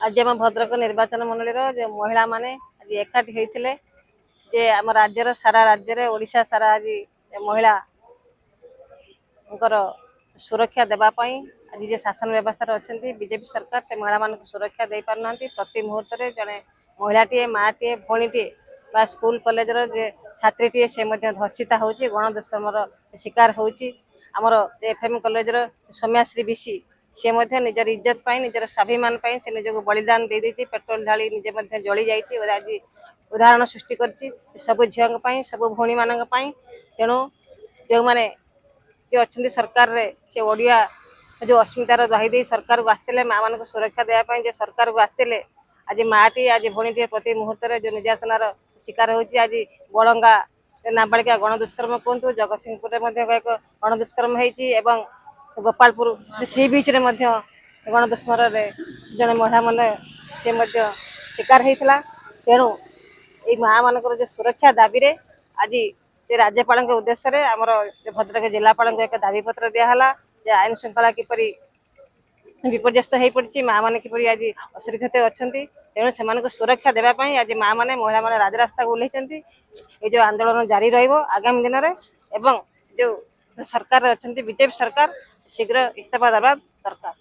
आज आम भद्रक निर्वाचन मंडल जो महिला माने आज एकाठी होते जे आम राज्यर सारा राज्य ओडिशा सारा आज महिला सुरक्षा देवाई आज जे शासन व्यवस्था अच्छा बीजेपी सरकार से महिला मान सुरक्षा दे पारना प्रति मुहूर्त जड़े महिलाटे माटे भणीटे बा स्कूल कॉलेज छात्रीटे से धर्षिता हो गणदुष्कर्म शिकार होमर एफएम कॉलेज सौम्याश्री बीसी सी निजर इज्जत निजर स्वाभिमान से निजक बलिदान दे देती पेट्रोल ढाली निजे जली जाइए आज उदाहरण सृष्टि करछि सब झील सब भौणी मान तेणु जो मैंने जो अच्छा सरकार रे से ओडिया जो अस्मितार दही सरकार को आसते माँ मान सुरक्षा देवाई जो सरकार को आसते आज माटी आज भणीटे प्रति मुहूर्त जो निर्यातनार शिकार होती आज बड़ंगा नाबालिका गणदुष्कर्म कहतु जगतसिंहपुर एक गणदुष्कर्म होती गोपालपुर सी बीच रे गणदुष्कर्म जड़े महिला मैंने से शिकार होता तेणु ये माँ मान जो सुरक्षा दाबी आज राज्यपाल के उद्देश्य आमर भद्रक जिलापाल को एक दाबी पत्र दिहला आईन श्रृंखला किपरि विपर्यस्त हो पड़ी माँ मैंने किपरि आज असुरक्षित अच्छा तेणु से सुरक्षा देवाई आज माँ मैंने महिला मैंने राजरास्ता को ओह्लैंट ये जो आंदोलन जारी रगामी दिन में एवं जो सरकार अच्छा बीजेपी सरकार शीघ्र इस्तीफा देवा दरकार।